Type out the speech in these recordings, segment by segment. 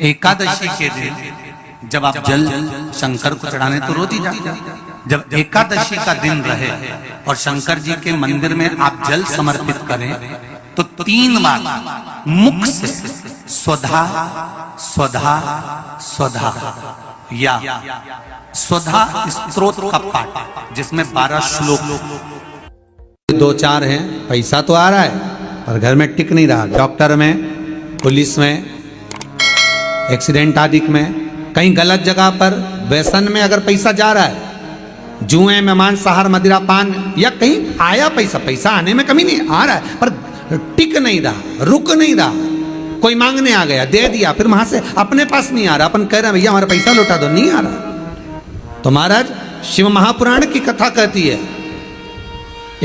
एकादशी के दिन जब आप जल शंकर को चढ़ाने तो रोज ही जाते, जब एकादशी का दिन रहे और शंकर जी के मंदिर में आप जल समर्पित करें तो 3 बार मुख से स्वधा स्वधा स्वधा या स्वधा स्तोत्र का पाठ, जिसमें 12 श्लोक 2-4 हैं। पैसा तो आ रहा है पर घर में टिक नहीं रहा, डॉक्टर में, पुलिस में, एक्सीडेंट आदि में, कहीं गलत जगह पर, व्यसन में अगर पैसा जा रहा है, जुए में, मांसाहार, मदिरा पान, या कहीं आया पैसा आने में कमी नहीं, आ रहा है पर टिक नहीं रहा, रुक नहीं रहा, कोई मांगने आ गया, दे दिया, फिर वहां से अपने पास नहीं आ रहा, अपन कह रहे हैं भैया हमारा पैसा लौटा दो, नहीं आ रहा। तो महाराज शिव महापुराण की कथा कहती है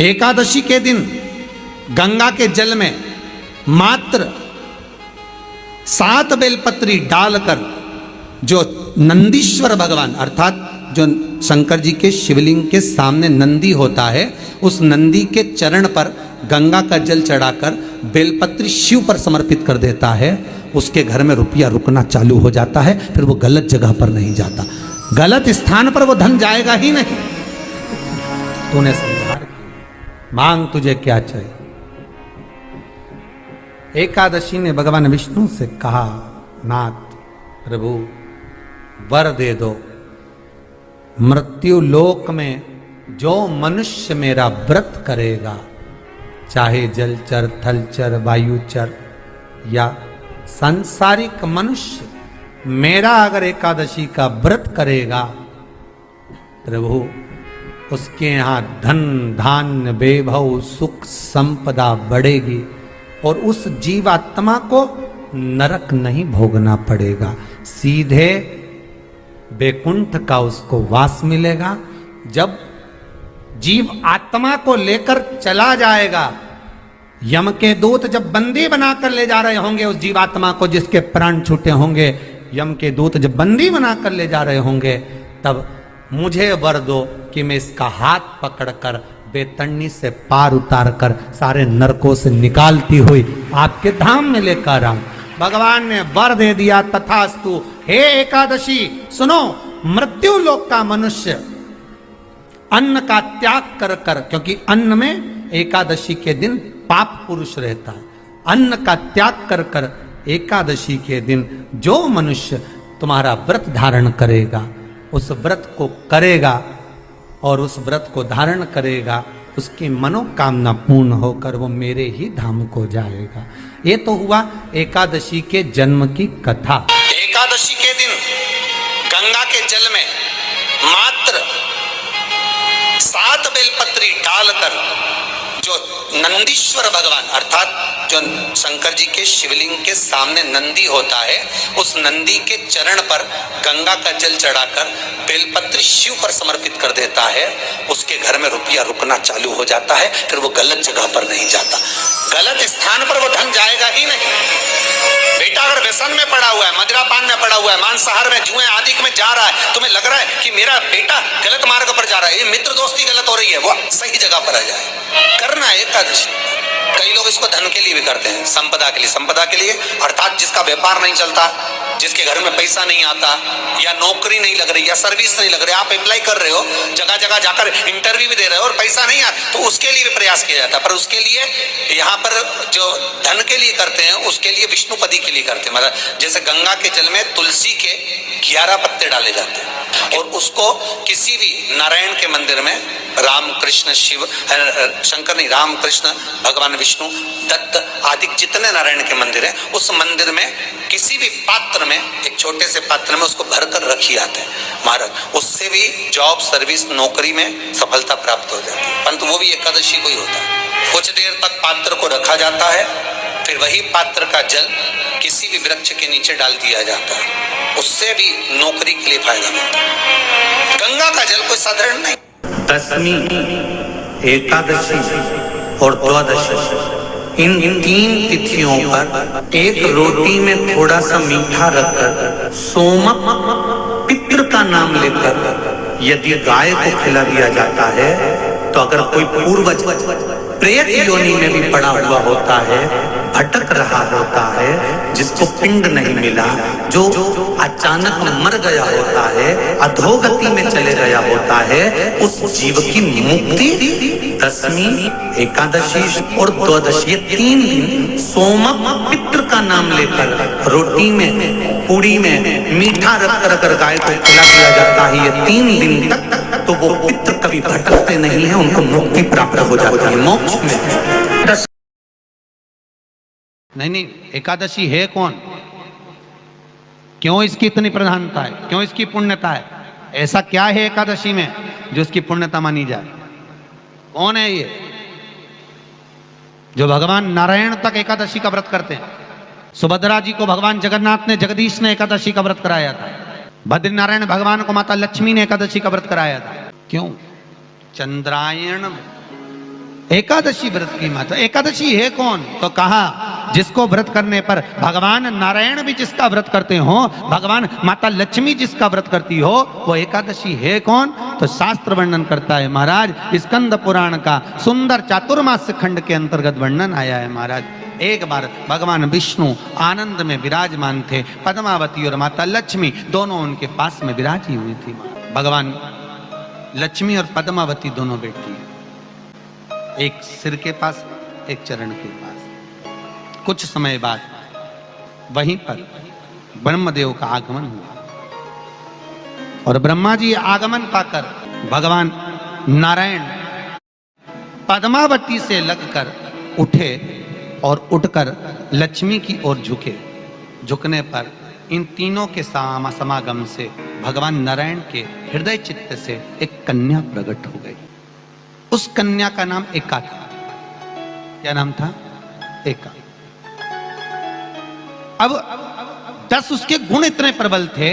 एकादशी के दिन गंगा के जल में मात्र 7 बेलपत्री डालकर जो नंदीश्वर भगवान अर्थात जो शंकर जी के शिवलिंग के सामने नंदी होता है, उस नंदी के चरण पर गंगा का जल चढ़ाकर बेलपत्री शिव पर समर्पित कर देता है, उसके घर में रुपया रुकना चालू हो जाता है, फिर वो गलत जगह पर नहीं जाता, गलत स्थान पर वो धन जाएगा ही नहीं। तूने समझा, मांग तुझे क्या चाहिए। एकादशी ने भगवान विष्णु से कहा, नाथ प्रभु वर दे दो, मृत्यु लोक में जो मनुष्य मेरा व्रत करेगा, चाहे जलचर, थलचर, वायुचर या सांसारिक मनुष्य, मेरा अगर एकादशी का व्रत करेगा प्रभु, उसके यहाँ धन धान्य वैभव सुख संपदा बढ़ेगी और उस जीवात्मा को नरक नहीं भोगना पड़ेगा, सीधे बैकुंठ का उसको वास मिलेगा। जब जीव आत्मा को लेकर चला जाएगा, यम के दूत जब बंदी बनाकर ले जा रहे होंगे उस जीवात्मा को जिसके प्राण छूटे होंगे, यम के दूत जब बंदी बनाकर ले जा रहे होंगे, तब मुझे वर दो कि मैं इसका हाथ पकड़कर बेतन्नी से पार उतार कर सारे नरकों से निकालती हुई आपके धाम में लेकर आऊं। भगवान ने वर दे दिया, तथास्तु। हे एकादशी सुनो, मृत्यु लोक का मनुष्य अन्न का त्याग कर कर, क्योंकि अन्न में एकादशी के दिन पाप पुरुष रहता है, अन्न का त्याग कर कर एकादशी के दिन जो मनुष्य तुम्हारा व्रत धारण करेगा, उस व्रत को करेगा और उस व्रत को धारण करेगा, उसकी मनोकामना पूर्ण होकर वो मेरे ही धाम को जाएगा। ये तो हुआ एकादशी के जन्म की कथा। एकादशी के दिन गंगा के जल में मात्र 7 बेलपत्री डालकर जो नंदीश्वर भगवान अर्थात जो शंकर जी के शिवलिंग के सामने नंदी होता है, उस नंदी के चरण पर गंगा का जल चढ़ाकर बेलपत्री शिव पर समर्पित कर देता है, उसके घर में रुपया रुकना चालू हो जाता है, फिर वो गलत जगह पर नहीं जाता, गलत स्थान पर वो धन जाएगा ही नहीं। बेटा अगर व्यसन में पड़ा हुआ है, मदिरा पान में पड़ा हुआ है, मांसाहार में, जुए आदि में जा रहा है, तुम्हें लग रहा है कि मेरा बेटा गलत मार्ग पर जा रहा है, ये मित्र दोस्ती गलत हो रही है, वो सही जगह पर आ जाए। करना है एकादशी। कई लोग इसको धन के लिए भी करते हैं, संपदा के लिए, संपदा के लिए अर्थात जिसका व्यापार नहीं चलता, जिसके घर में पैसा नहीं आता, या नौकरी नहीं लग रही, या सर्विस नहीं लग रही, आप अप्लाई कर रहे हो, जगह जगह जाकर इंटरव्यू भी दे रहे हो और पैसा नहीं आता, तो उसके लिए भी प्रयास किया जाता है। पर उसके लिए यहाँ पर जो धन के लिए करते हैं, उसके लिए विष्णुपदी के लिए करते हैं। मतलब जैसे गंगा के जल में तुलसी के 11 पत्ते डाले जाते हैं और उसको किसी भी नारायण के मंदिर में, राम कृष्ण शिव शंकर नहीं, राम कृष्ण भगवान विष्णु दत्त आदि जितने नारायण के मंदिर हैं, उस मंदिर में किसी भी पात्र में, एक छोटे से पात्र में उसको भरकर रखी आते हैं महाराज, उससे भी जॉब सर्विस नौकरी में सफलता प्राप्त हो जाती है। परंतु वो भी एकादशी को ही होता है। कुछ देर तक पात्र को रखा जाता है, फिर वही पात्र का जल किसी भी वृक्ष के नीचे डाल दिया जाता है, उससे भी नौकरी के लिए फायदा मिलता है। गंगा का जल कोई साधारण नहीं। दशमी, एकादशी और द्वादशी, इन 3 तिथियों पर एक रोटी में थोड़ा सा मीठा रखकर सोमक पितृ का नाम लेकर यदि गाय को खिला दिया जाता है, तो अगर कोई पूर्वज प्रेत योनि में भी पड़ा हुआ होता है भटक रहा होता है, जिसको पिंड नहीं मिला, जो अचानक मर गया होता है, अधोगति में चले गया होता है, उस जीव की मुक्ति दशमी, एकादशी और द्वादशी, ये 3 दिन सोमक पितृ का नाम लेकर रोटी में, पूड़ी में मीठा रख कर गाय को खिला दिया जाता है। ये 3 दिन तक तो वो पितृ कभी भटकते नहीं है, उनको मुक्ति प्राप्त हो जाती है, मोक्ष में। नहीं, एकादशी है कौन, क्यों इसकी इतनी प्रधानता है, क्यों इसकी पुण्यता है, ऐसा क्या है एकादशी में जो इसकी पुण्यता मानी जाए? कौन है ये जो भगवान नारायण तक एकादशी का व्रत करते हैं? सुभद्रा जी को भगवान जगन्नाथ ने, जगदीश ने एकादशी का व्रत कराया था। बद्रीनारायण भगवान को माता लक्ष्मी ने एकादशी का व्रत कराया था। क्यों? चंद्रायण एकादशी व्रत की माता। एकादशी है कौन? तो कहा जिसको व्रत करने पर भगवान नारायण भी जिसका व्रत करते हो, भगवान माता लक्ष्मी जिसका व्रत करती हो, वो एकादशी है कौन? तो शास्त्र वर्णन करता है महाराज, स्कंद पुराण का सुंदर चातुर्मास्य खंड के अंतर्गत वर्णन आया है महाराज। एक बार भगवान विष्णु आनंद में विराजमान थे, पद्मावती और माता लक्ष्मी दोनों उनके पास में विराजी हुई थी। भगवान लक्ष्मी और पद्मावती दोनों बैठी, एक सिर के पास, एक चरण के पास। कुछ समय बाद वहीं पर ब्रह्मदेव का आगमन हुआ और ब्रह्मा जी आगमन पाकर भगवान नारायण पद्मावती से लगकर उठे और उठकर लक्ष्मी की ओर झुके। झुकने पर इन तीनों के समागम से भगवान नारायण के हृदय चित्त से एक कन्या प्रकट हो गई। उस कन्या का नाम एका था। क्या नाम था? एका। अब 10 उसके गुण इतने प्रबल थे,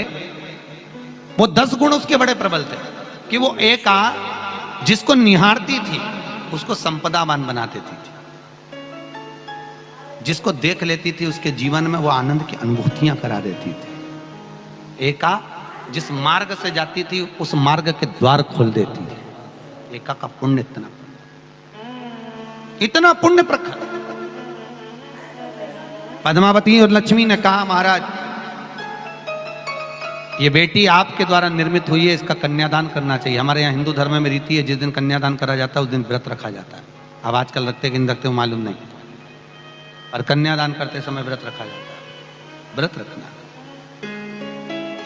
वो 10 गुण उसके बड़े प्रबल थे कि वो एका जिसको निहारती थी उसको संपदावान बना देती थी। जिसको देख लेती थी उसके जीवन में वो आनंद की अनुभूतियां करा देती थी। एका जिस मार्ग से जाती थी उस मार्ग के द्वार खोल देती थी। एका का पुण्य इतना पुण्य प्रखर। पद्मावती और लक्ष्मी ने कहा महाराज ये बेटी आपके द्वारा निर्मित हुई है, इसका कन्यादान करना चाहिए। हमारे यहाँ हिंदू धर्म में रीति है, जिस दिन कन्यादान करा जाता है उस दिन व्रत रखा जाता है। अब आजकल रखते कि नहीं रखते हो मालूम नहीं, और कन्यादान करते समय व्रत रखा जाता है। व्रत रखना,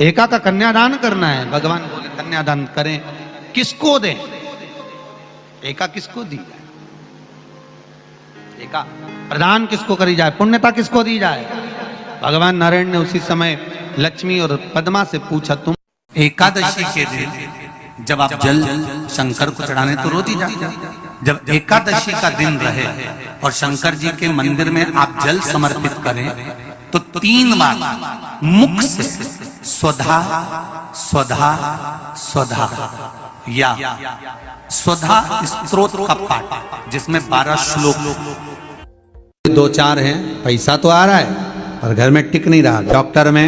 एका का कन्यादान करना है। भगवान बोले कन्यादान करें, किसको दें? एका किसको दी जाए? एका प्रदान किसको करी जाए? पुण्यता किसको दी जाए? भगवान नारायण ने उसी समय लक्ष्मी और पद्मा से पूछा, तुम एकादशी के दिन जब आप जल शंकर को चढ़ाने तो रोज ही जाते, जब एकादशी का दिन रहे और शंकर जी के मंदिर में आप जल समर्पित करें तो 3 बार मुख से स्वधा स्वधा स्वधा या स्वधा स्तोत्र का पाठ, जिसमें 12 श्लोक 2-4 हैं। पैसा तो आ रहा है पर घर में टिक नहीं रहा। डॉक्टर में,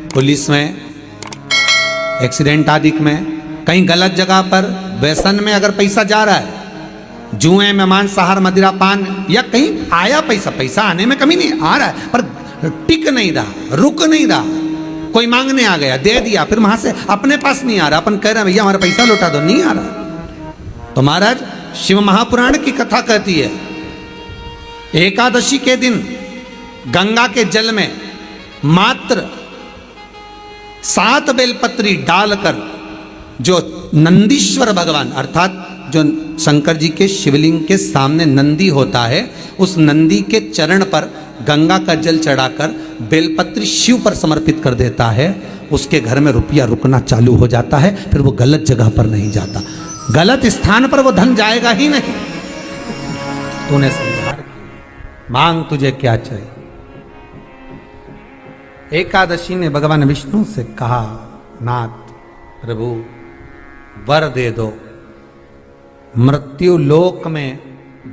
पुलिस में, एक्सीडेंट आदि में, कहीं गलत जगह पर, व्यसन में अगर पैसा जा रहा है, जुए में, मांसाहार, मदिरा पान, या कहीं आया पैसा आने में कमी नहीं, आ रहा है पर टिक नहीं रहा, रुक नहीं रहा। कोई मांगने आ गया, दे दिया, फिर वहां से अपने पास नहीं आ रहा, अपन कह रहे हैं भैया हमारा पैसा लौटा दो, नहीं आ रहा। तो महाराज शिव महापुराण की कथा कहती है एकादशी के दिन गंगा के जल में मात्र 7 बेलपत्री डालकर जो नंदीश्वर भगवान अर्थात जो शंकर जी के शिवलिंग के सामने नंदी होता है, उस नंदी के चरण पर गंगा का जल चढ़ाकर बेलपत्री शिव पर समर्पित कर देता है, उसके घर में रुपया रुकना चालू हो जाता है। फिर वो गलत जगह पर नहीं जाता, गलत स्थान पर वो धन जाएगा ही नहीं। तूने समझा, मांग तुझे क्या चाहिए। एकादशी ने भगवान विष्णु से कहा, नाथ प्रभु वर दे दो, मृत्यु लोक में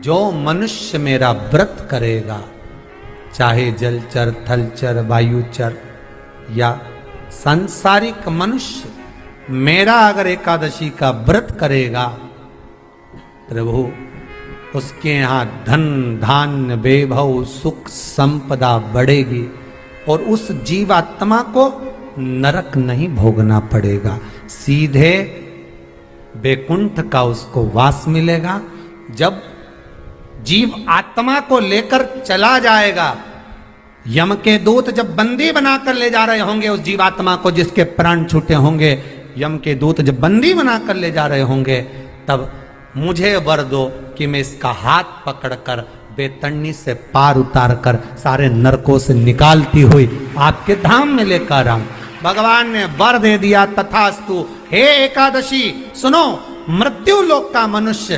जो मनुष्य मेरा व्रत करेगा, चाहे जलचर, थलचर, वायुचर या सांसारिक मनुष्य, मेरा अगर एकादशी का व्रत करेगा, प्रभु उसके यहाँ धन धान्य वैभव सुख संपदा बढ़ेगी और उस जीवात्मा को नरक नहीं भोगना पड़ेगा, सीधे वैकुंठ का उसको वास मिलेगा। जब जीव आत्मा को लेकर चला जाएगा, यम के दूत जब बंदी बनाकर ले जा रहे होंगे उस जीवात्मा को जिसके प्राण छूटे होंगे, यम के दूत जब बंदी बनाकर ले जा रहे होंगे, तब मुझे वर दो कि मैं इसका हाथ पकड़कर बेतरनी से पार उतार कर सारे नरकों से निकालती हुई आपके धाम में लेकर आऊं। भगवान ने वर दे दिया, तथास्तु। हे एकादशी सुनो, मृत्यु लोक का मनुष्य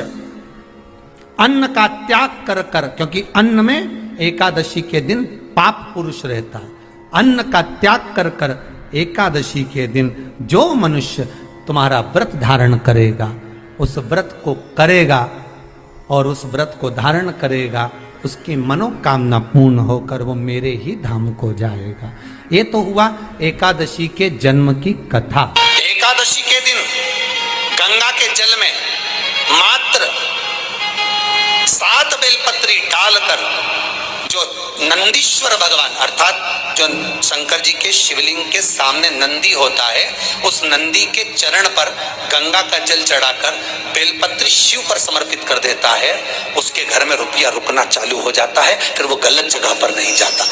अन्न का त्याग कर कर, क्योंकि अन्न में एकादशी के दिन पाप पुरुष रहता है, अन्न का त्याग कर कर एकादशी के दिन जो मनुष्य तुम्हारा व्रत धारण करेगा, उस व्रत को करेगा और उस व्रत को धारण करेगा, उसकी मनोकामना पूर्ण होकर वो मेरे ही धाम को जाएगा। ये तो हुआ एकादशी के जन्म की कथा। एकादशी के दिन गंगा के जल में मात्र 7 बेलपत्री डालकर जो नंदीश्वर भगवान अर्थात जो शंकर जी के शिवलिंग के सामने नंदी होता है, उस नंदी के चरण पर गंगा का जल चढ़ाकर बेलपत्री शिव पर समर्पित कर देता है, उसके घर में रुपया रुकना चालू हो जाता है। फिर वो गलत जगह पर नहीं जाता,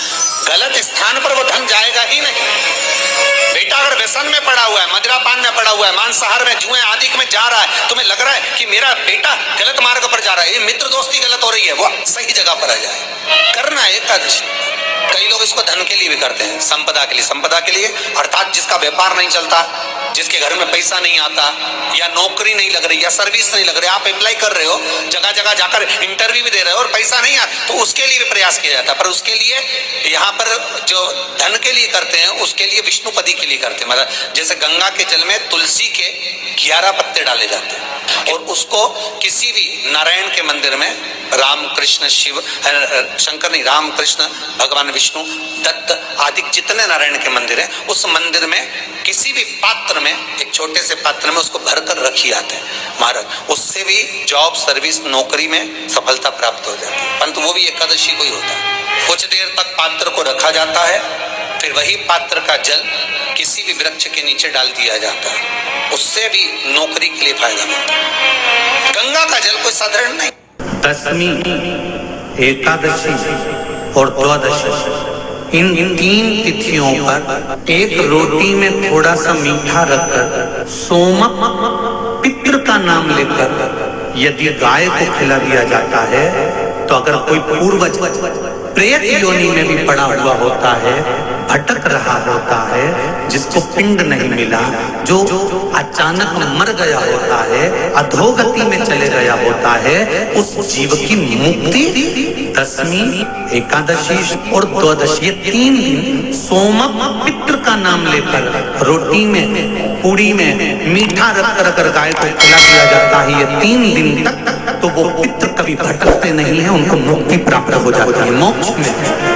गलत स्थान पर वो धन जाएगा ही नहीं। बेटा अगर व्यसन में पड़ा हुआ है, मदिरा पान में पड़ा हुआ है, मांसाहार में, जुए आदि में जा रहा है, तुम्हें लग रहा है कि मेरा बेटा गलत मार्ग पर जा रहा है, ये मित्र दोस्ती गलत हो रही है, वो सही जगह पर आ जाए। करना है एकादशी। कई लोग इसको धन के लिए भी करते हैं, संपदा के लिए। संपदा के लिए अर्थात जिसका व्यापार नहीं चलता, जिसके घर में पैसा नहीं आता, या नौकरी नहीं लग रही, या सर्विस नहीं लग रही, आप अप्लाई कर रहे हो, जगह जगह जाकर इंटरव्यू भी दे रहे हो और पैसा नहीं आता, तो उसके लिए भी प्रयास किया जाता है। पर उसके लिए यहाँ पर जो धन के लिए करते हैं, उसके लिए विष्णुपदी के लिए करते हैं। मतलब जैसे गंगा के जल में तुलसी के 11 पत्ते डाले जाते हैं और उसको किसी भी नारायण के मंदिर में, राम कृष्ण शिव शंकर नहीं, राम कृष्ण भगवान विष्णु दत्त आदि जितने नारायण के मंदिर हैं, उस मंदिर में किसी भी पात्र में, एक छोटे से पात्र में उसको भरकर रखी आते हैं महाराज। उससे भी जॉब सर्विस नौकरी में सफलता प्राप्त हो जाती है। परंतु वो भी एकादशी को ही होता है। कुछ देर तक पात्र को रखा जाता है, फिर वही पात्र का जल किसी भी वृक्ष के नीचे डाल दिया जाता है, उससे भी नौकरी के लिए फायदा मिलता है। गंगा का जल कोई साधारण नहीं। दशमी, एकादशी और द्वादशी, इन 3 तिथियों पर एक रोटी में थोड़ा सा मीठा रखकर सोमक पितृ का नाम लेकर यदि गाय को खिला दिया जाता है, तो अगर कोई पूर्वज प्रेत योनि में भी पड़ा हुआ होता है, भटक रहा होता है, जिसको पिंड नहीं मिला, जो अचानक मर गया होता है, अधोगति में चले गया होता है, उस जीव की मुक्ति दशमी, एकादशी और द्वादशी, ये 3 दिन सोमक पितृ का नाम लेकर रोटी में, पूड़ी में मीठा रखकर अगर गाय को खिला दिया जाता है, ये 3 दिन तक, तो वो पितृ कभी भटकते नहीं है, उनको मुक्ति प्राप्त हो जाती है, मोक्ष में।